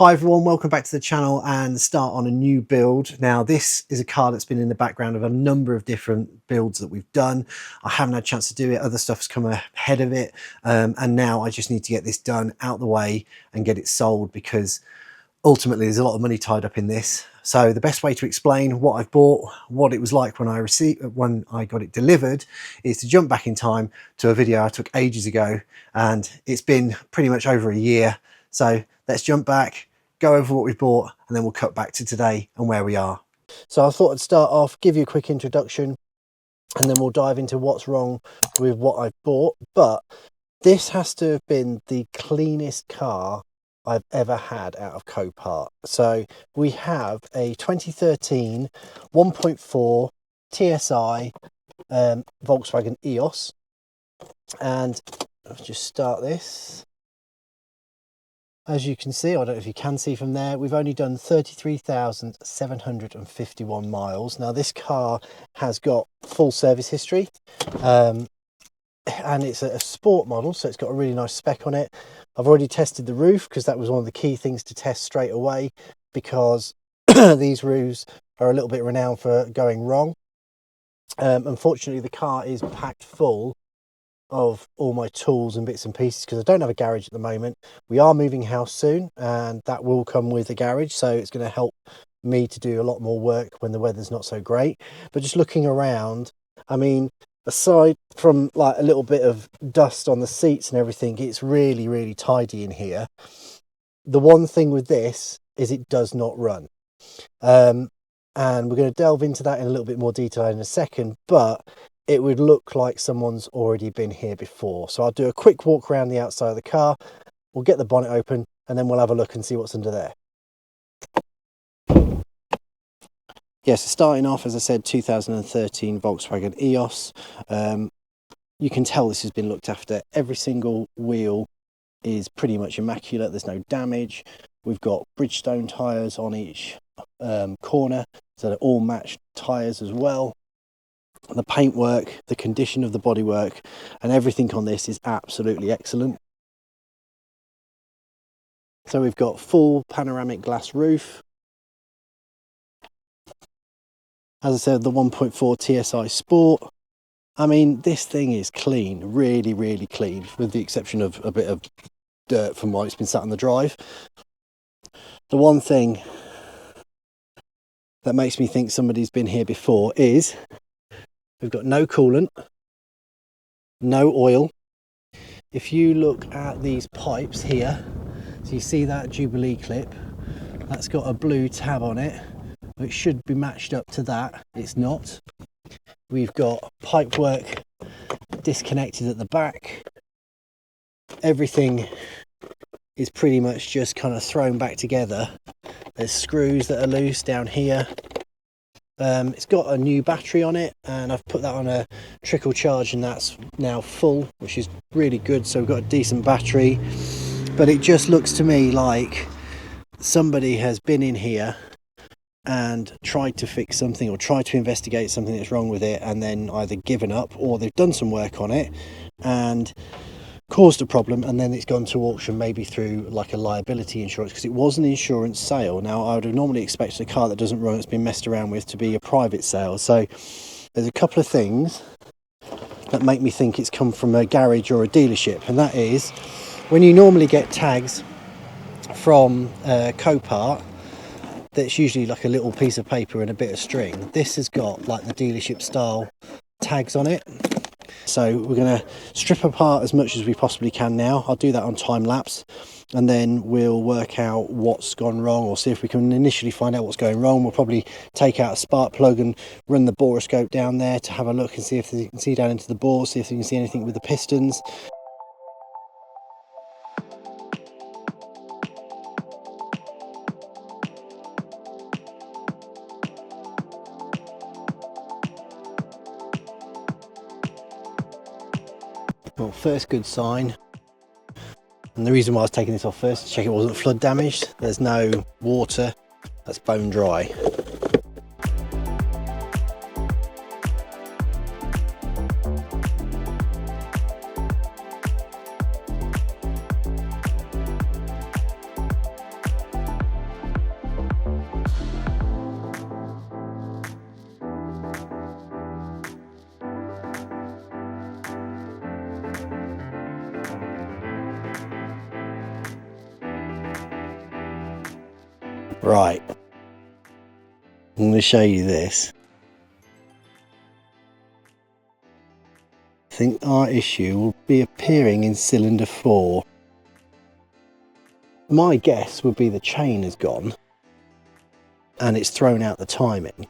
Hi everyone, welcome back to the channel and start on a new build. Now this is a car that's been in the background of a number of different builds that we've done. I haven't had a chance to do it, other stuff's come ahead of it, and now I just need to get this done, out the way and get it sold, because ultimately there's a lot of money tied up in this. So the best way to explain what I've bought, what it was like when I got it delivered, is to jump back in time to a video I took ages ago, and it's been pretty much over a year. So let's jump back, go over what we bought, and then we'll cut back to today and where we are. So I thought I'd start off, give you a quick introduction, and then we'll dive into what's wrong with what I've bought. But this has to have been the cleanest car I've ever had out of Copart. So we have a 2013 1.4 TSI Volkswagen EOS, and I'll just start this. As you can see, I don't know if you can see from there, we've only done 33,751 miles. Now this car has got full service history, and it's a sport model, so it's got a really nice spec on it. I've already tested the roof, because that was one of the key things to test straight away, because these roofs are a little bit renowned for going wrong. Unfortunately, the car is packed full of all my tools and bits and pieces, because I don't have a garage at the moment. We are moving house soon, and that will come with a garage, so it's going to help me to do a lot more work when the weather's not so great. But just looking around, I mean, aside from like a little bit of dust on the seats and everything, it's really tidy in here. The one thing with this is it does not run, and we're going to delve into that in a little bit more detail in a second, but it would look like someone's already been here before. So I'll do a quick walk around the outside of the car, we'll get the bonnet open, and then we'll have a look and see what's under there. Yes, so starting off, as I said, 2013 Volkswagen EOS. You can tell this has been looked after. Every single wheel is pretty much immaculate. There's no damage. We've got Bridgestone tyres on each corner, so they're all matched tyres as well. The paintwork, the condition of the bodywork, and everything on this is absolutely excellent. So we've got full panoramic glass roof. As I said, the 1.4 TSI Sport. I mean, this thing is clean, really clean, with the exception of a bit of dirt from while it's been sat on the drive. The one thing that makes me think somebody's been here before is we've got no coolant, no oil. If you look at these pipes here, so you see that Jubilee clip, that's got a blue tab on it. It should be matched up to that. It's not. We've got pipe work disconnected at the back. Everything is pretty much just kind of thrown back together. There's screws that are loose down here. It's got a new battery on it, and I've put that on a trickle charge, and that's now full, which is really good. So we've got a decent battery, but it just looks to me like somebody has been in here and tried to fix something or tried to investigate something that's wrong with it, and then either given up or they've done some work on it and caused a problem, and then it's gone to auction, maybe through like a liability insurance, because it was an insurance sale. Now I would have normally expected a car that doesn't run, it's been messed around with, to be a private sale. So there's a couple of things that make me think it's come from a garage or a dealership, and that is when you normally get tags from Copart, that's usually like a little piece of paper and a bit of string. This has got like the dealership style tags on it. So we're going to strip apart as much as we possibly can now. I'll do that on time lapse, and then we'll work out what's gone wrong, or see if we can initially find out what's going wrong. We'll probably take out a spark plug and run the boroscope down there to have a look and see if you can see down into the bore, see if you can see anything with the pistons. Well, first good sign, and the reason why I was taking this off first, to check it wasn't flood damaged. There's no water, that's bone dry. Right, I'm going to show you this. I think our issue will be appearing in cylinder 4. My guess would be the chain has gone and it's thrown out the timing.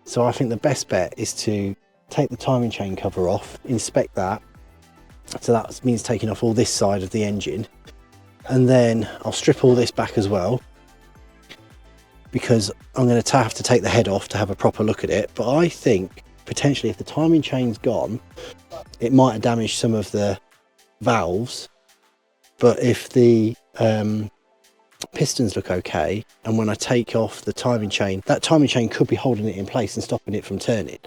So I think the best bet is to take the timing chain cover off, inspect that. So that means taking off all this side of the engine, and then I'll strip all this back as well, because I'm going to have to take the head off to have a proper look at it. But I think potentially if the timing chain's gone, it might have damaged some of the valves. But if the pistons look okay, and when I take off the timing chain, that timing chain could be holding it in place and stopping it from turning.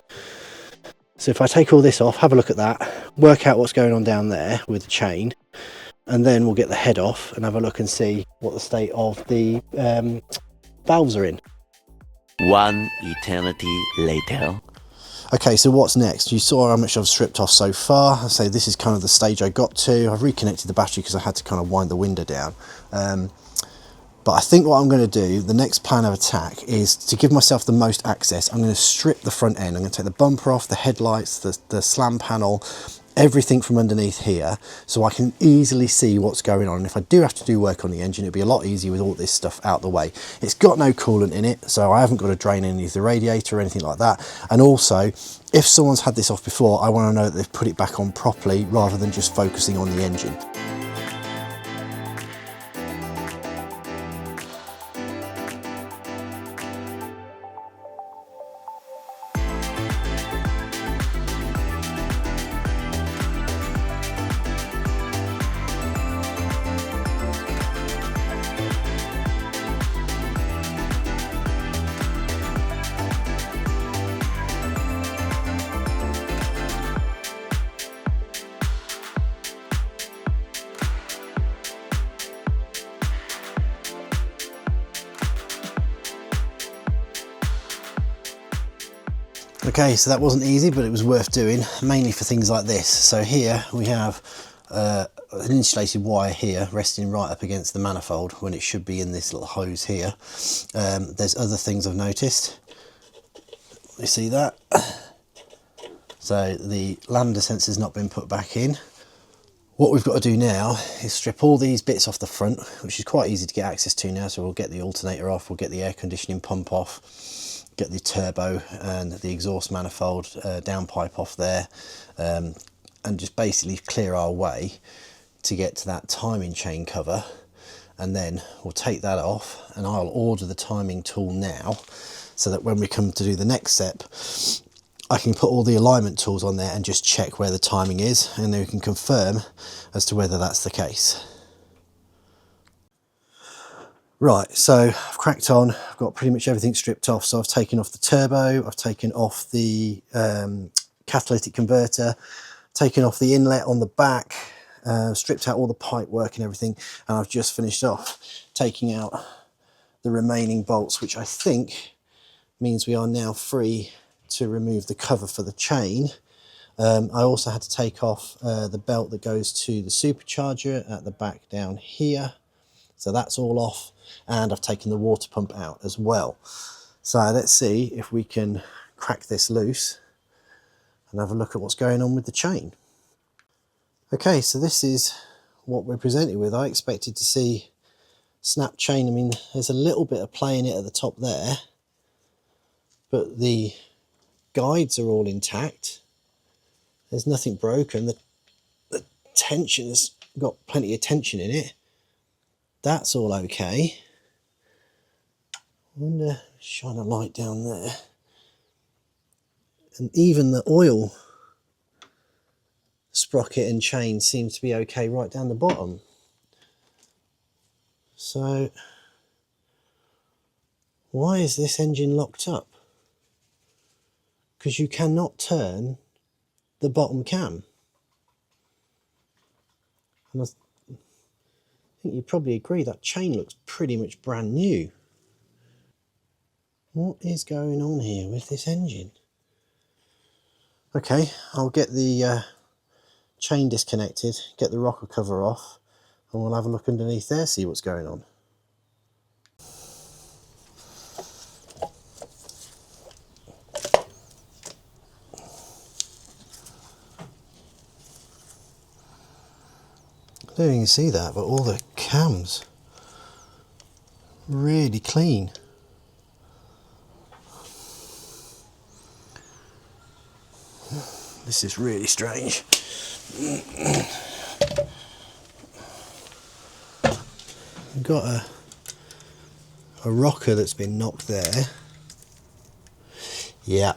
So if I take all this off, have a look at that, work out what's going on down there with the chain, and then we'll get the head off and have a look and see what the state of the valves are in. One eternity later. Okay, so what's next? You saw how much I've stripped off so far. I say this is kind of the stage I got to. I've reconnected the battery because I had to kind of wind the window down. But I think what I'm going to do, the next plan of attack, is to give myself the most access. I'm going to strip the front end. I'm going to take the bumper off, the headlights, the slam panel, everything from underneath here, so I can easily see what's going on. And if I do have to do work on the engine, it'll be a lot easier with all this stuff out the way. It's got no coolant in it, so I haven't got to drain any of the radiator or anything like that. And also, if someone's had this off before, I want to know that they've put it back on properly rather than just focusing on the engine. Okay, so that wasn't easy, but it was worth doing, mainly for things like this. So here we have an insulated wire here resting right up against the manifold when it should be in this little hose here. There's other things I've noticed. You see that? So the lambda sensor's not been put back in. What we've got to do now is strip all these bits off the front, which is quite easy to get access to now. So we'll get the alternator off, we'll get the air conditioning pump off, get the turbo and the exhaust manifold downpipe off there, and just basically clear our way to get to that timing chain cover. And then we'll take that off, and I'll order the timing tool now, so that when we come to do the next step, I can put all the alignment tools on there and just check where the timing is, and then we can confirm as to whether that's the case. Right, so I've cracked on, I've got pretty much everything stripped off. So I've taken off the turbo, I've taken off the catalytic converter, taken off the inlet on the back, stripped out all the pipe work and everything, and I've just finished off taking out the remaining bolts, which I think means we are now free to remove the cover for the chain. I also had to take off the belt that goes to the supercharger at the back down here. So that's all off, and I've taken the water pump out as well. So let's see if we can crack this loose and have a look at what's going on with the chain. Okay, so this is what we're presented with. I expected to see snap chain. I mean, there's a little bit of play in it at the top there, but the guides are all intact. There's nothing broken. The tension has got plenty of tension in it. That's all okay. I wonder, shine a light down there. And even the oil sprocket and chain seems to be okay right down the bottom. So, why is this engine locked up? Because you cannot turn the bottom cam. And I think you probably agree that chain looks pretty much brand new. What is going on here with this engine? Okay, I'll get the chain disconnected, get the rocker cover off, and we'll have a look underneath there, see what's going on. I don't even see that, but all the cams really clean. This is really strange. We've got a rocker that's been knocked there. Yeah.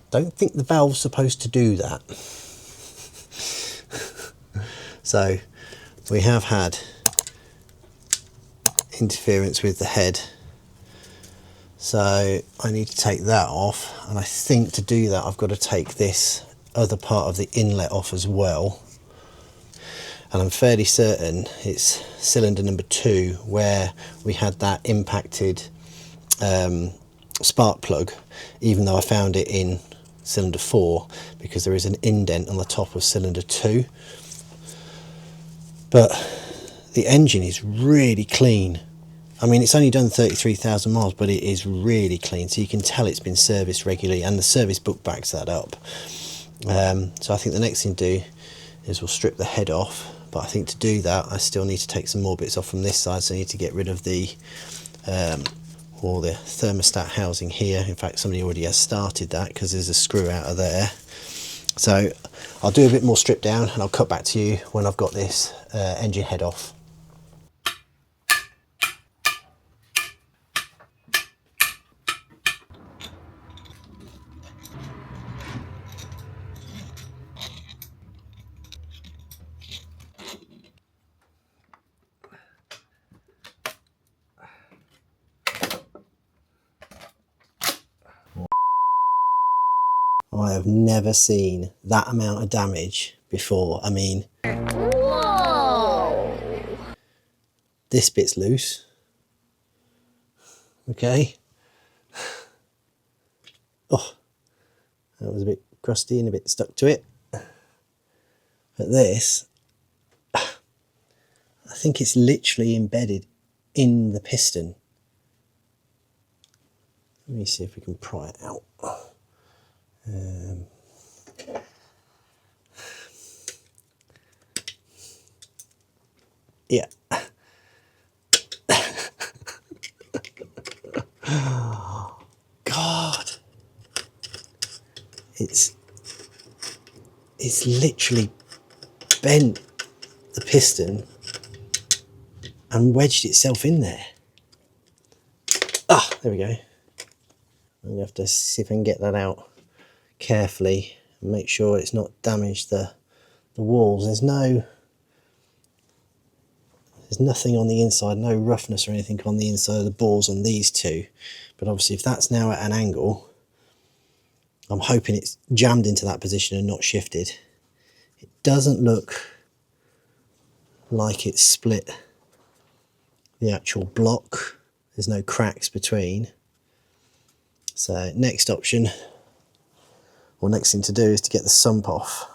Don't think the valve's supposed to do that. So we have had interference with the head. So I need to take that off, and I think to do that I've got to take this other part of the inlet off as well. And I'm fairly certain it's cylinder number 2 where we had that impacted spark plug, even though I found it in cylinder 4 because there is an indent on the top of cylinder 2. But the engine is really clean. I mean, it's only done 33,000 miles, but it is really clean, so you can tell it's been serviced regularly, and the service book backs that up. So I think the next thing to do is we'll strip the head off, but I think to do that I still need to take some more bits off from this side, so I need to get rid of the or the thermostat housing here. In fact, somebody already has started that because there's a screw out of there. So I'll do a bit more strip down and I'll cut back to you when I've got this engine head off. I have never seen that amount of damage before. I mean, whoa. This bit's loose. Okay. Oh, that was a bit crusty and a bit stuck to it. But this, I think it's literally embedded in the piston. Let me see if we can pry it out. Yeah. God. It's literally bent the piston and wedged itself in there. Ah, there we go. I'm gonna have to see if I can get that out carefully and make sure it's not damaged the walls. There's nothing on the inside, no roughness or anything on the inside of the balls on these two. But obviously if that's now at an angle, I'm hoping it's jammed into that position and not shifted. It doesn't look like it's split the actual block. There's no cracks between. So next option, or next thing to do, is to get the sump off.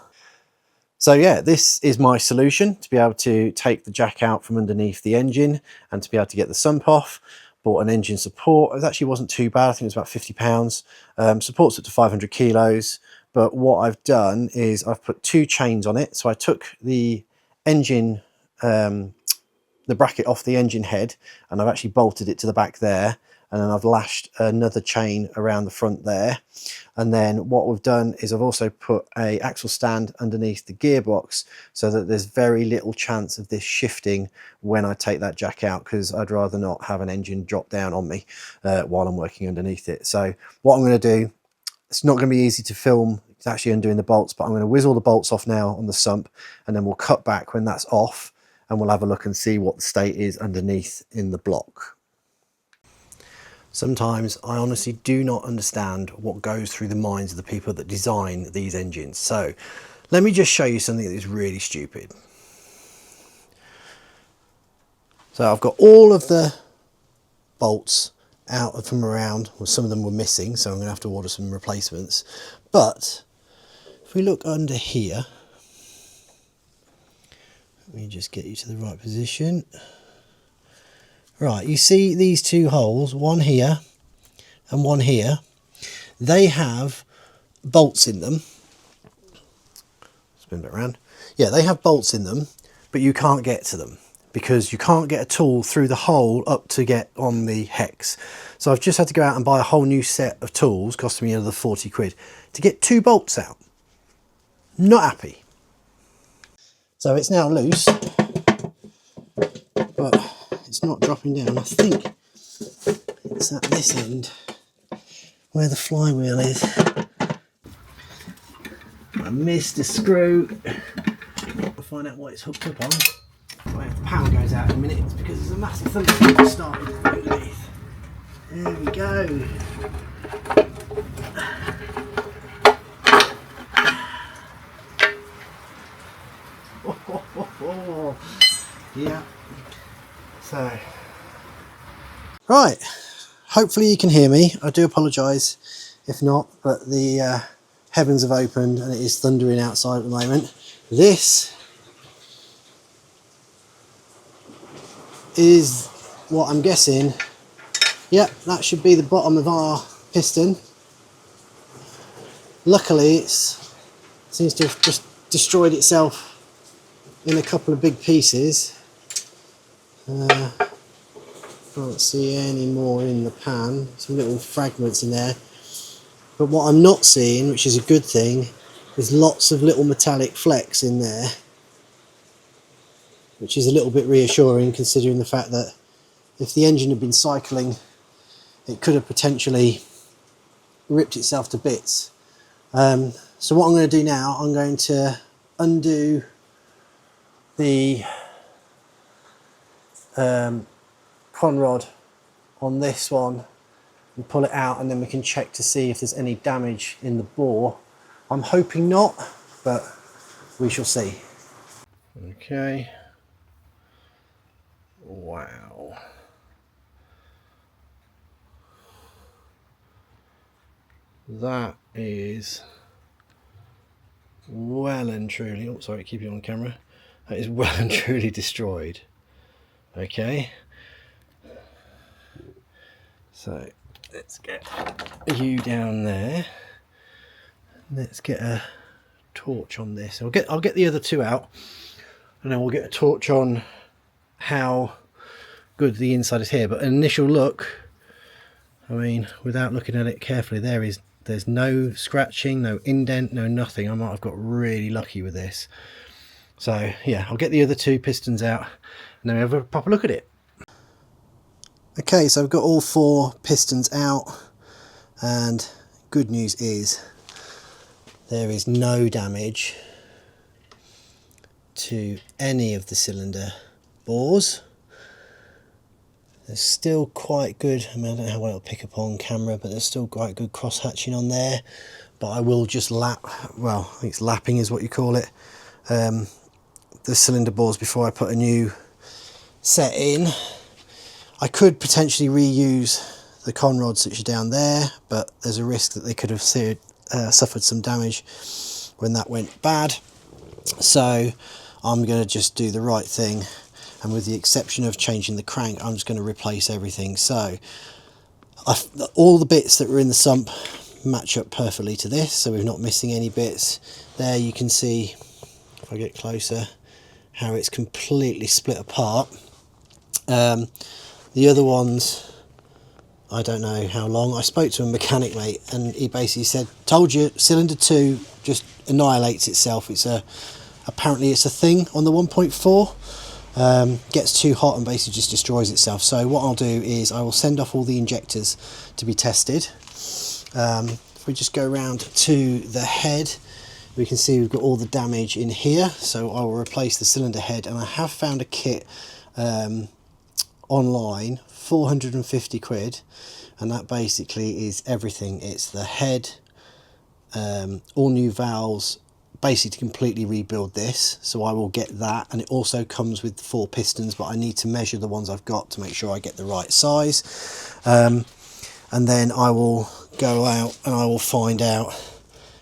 So yeah, this is my solution to be able to take the jack out from underneath the engine and to be able to get the sump off. Bought an engine support. It actually wasn't too bad. I think it was about £50. Supports up to 500 kilos. But what I've done is I've put 2 chains on it. So I took the engine, the bracket off the engine head, and I've actually bolted it to the back there. And then I've lashed another chain around the front there. And then what we've done is I've also put a axle stand underneath the gearbox so that there's very little chance of this shifting when I take that jack out, because I'd rather not have an engine drop down on me while I'm working underneath it. So what I'm going to do, it's not going to be easy to film, it's actually undoing the bolts, but I'm going to whiz all the bolts off now on the sump, and then we'll cut back when that's off and we'll have a look and see what the state is underneath in the block. Sometimes I honestly do not understand what goes through the minds of the people that design these engines. So let me just show you something that is really stupid. So I've got all of the bolts out from around. Well, some of them were missing, so I'm going to have to order some replacements. But if we look under here, let me just get you to the right position. Right, you see these 2 holes, one here and one here. They have bolts in them. Spin it around. yeah, they have bolts in them, but you can't get to them because you can't get a tool through the hole up to get on the hex. So I've just had to go out and buy a whole new set of tools, costing me another 40 quid, to get 2 bolts out. Not happy. So it's now loose, but it's not dropping down. I think it's at this end where the flywheel is. I missed a screw. I'll find out what it's hooked up on. Right, if the power goes out in a minute, it's because there's a massive thunderstorm started underneath. There we go. Yeah. So, right. Hopefully you can hear me. I do apologise if not, but the heavens have opened and it is thundering outside at the moment. This is what I'm guessing. Yep, that should be the bottom of our piston. Luckily, it seems to have just destroyed itself in a couple of big pieces. Can't see any more in the pan. Some little fragments in there. But what I'm not seeing, which is a good thing, is lots of little metallic flecks in there, which is a little bit reassuring considering the fact that if the engine had been cycling, it could have potentially ripped itself to bits. So what I'm going to do now, I'm going to undo the conrod on this one and pull it out, and then we can check to see if there's any damage in the bore. I'm hoping not, but we shall see. Okay. Wow. That is well and truly, oh sorry, keep you on camera. That is well and truly destroyed. Okay. So let's get you down there. Let's get a torch on this. I'll get the other two out, and then we'll get a torch on how good the inside is here. But an initial look, I mean, without looking at it carefully, there's no scratching, no indent, no nothing. I might have got really lucky with this. So yeah, I'll get the other two pistons out and then we'll have a proper look at it. Okay, so I've got all 4 pistons out, and good news is there is no damage to any of the cylinder bores. There's still quite good, I mean, I don't know how well it'll pick up on camera, but there's still quite good cross hatching on there. But I will just lap, well, I think it's lapping is what you call it, the cylinder bores before I put a new set in. I could potentially reuse the conrods which are down there, but there's a risk that they could have suffered some damage when that went bad. So I'm going to just do the right thing, and with the exception of changing the crank, I'm just going to replace everything. So all the bits that were in the sump match up perfectly to this, so we're not missing any bits. There you can see, if I get closer, how it's completely split apart. The other ones, I don't know how long. I spoke to a mechanic, mate, and he basically said, told you, cylinder 2 just annihilates itself. Apparently it's a thing on the 1.4, gets too hot and basically just destroys itself. So what I'll do is I will send off all the injectors to be tested. If we just go around to the head, we can see we've got all the damage in here. So I will replace the cylinder head, and I have found a kit online, 450 quid, and that basically is everything. It's the head, all new valves, basically to completely rebuild this. So I will get that, and it also comes with 4 pistons, but I need to measure the ones I've got to make sure I get the right size. And then I will go out and I will find out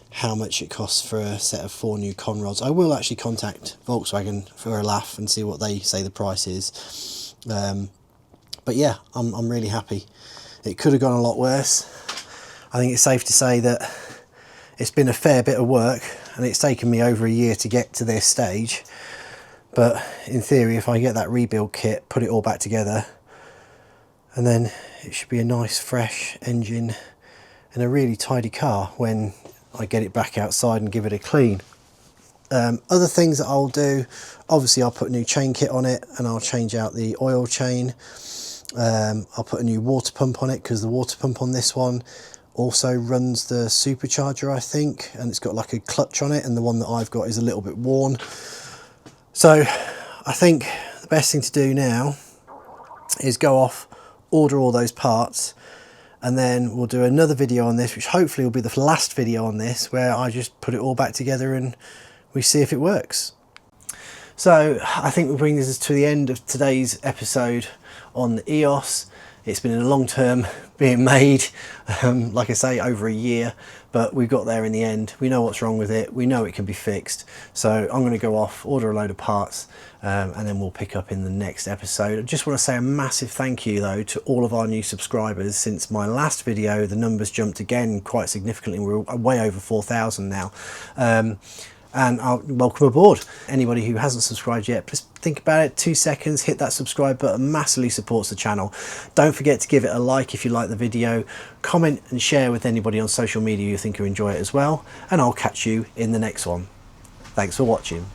how much it costs for a set of 4 new conrods. I will actually contact Volkswagen for a laugh and see what they say the price is. But yeah, I'm really happy. It could have gone a lot worse. I think it's safe to say that it's been a fair bit of work, and it's taken me over a year to get to this stage. But in theory, if I get that rebuild kit, put it all back together, and then it should be a nice fresh engine and a really tidy car when I get it back outside and give it a clean. Other things that I'll do, obviously I'll put a new chain kit on it, and I'll change out the oil chain. I'll put a new water pump on it, because the water pump on this one also runs the supercharger, I think, and it's got like a clutch on it, and the one that I've got is a little bit worn. So I think the best thing to do now is go off, order all those parts, and then we'll do another video on this, which hopefully will be the last video on this, where I just put it all back together and we see if it works. So I think we'll bring this to the end of today's episode on the EOS. It's been a long term being made, like I say, over a year, but we got there in the end. We know what's wrong with it, we know it can be fixed. So I'm going to go off, order a load of parts, and then we'll pick up in the next episode. I just want to say a massive thank you though to all of our new subscribers. Since my last video, the numbers jumped again quite significantly. We're way over 4,000 now. And I'll welcome aboard anybody who hasn't subscribed yet. Just think about it, 2 seconds, hit that subscribe button, massively supports the channel. Don't forget to give it a like if you like the video, comment and share with anybody on social media you think will enjoy it as well, and I'll catch you in the next one. Thanks for watching.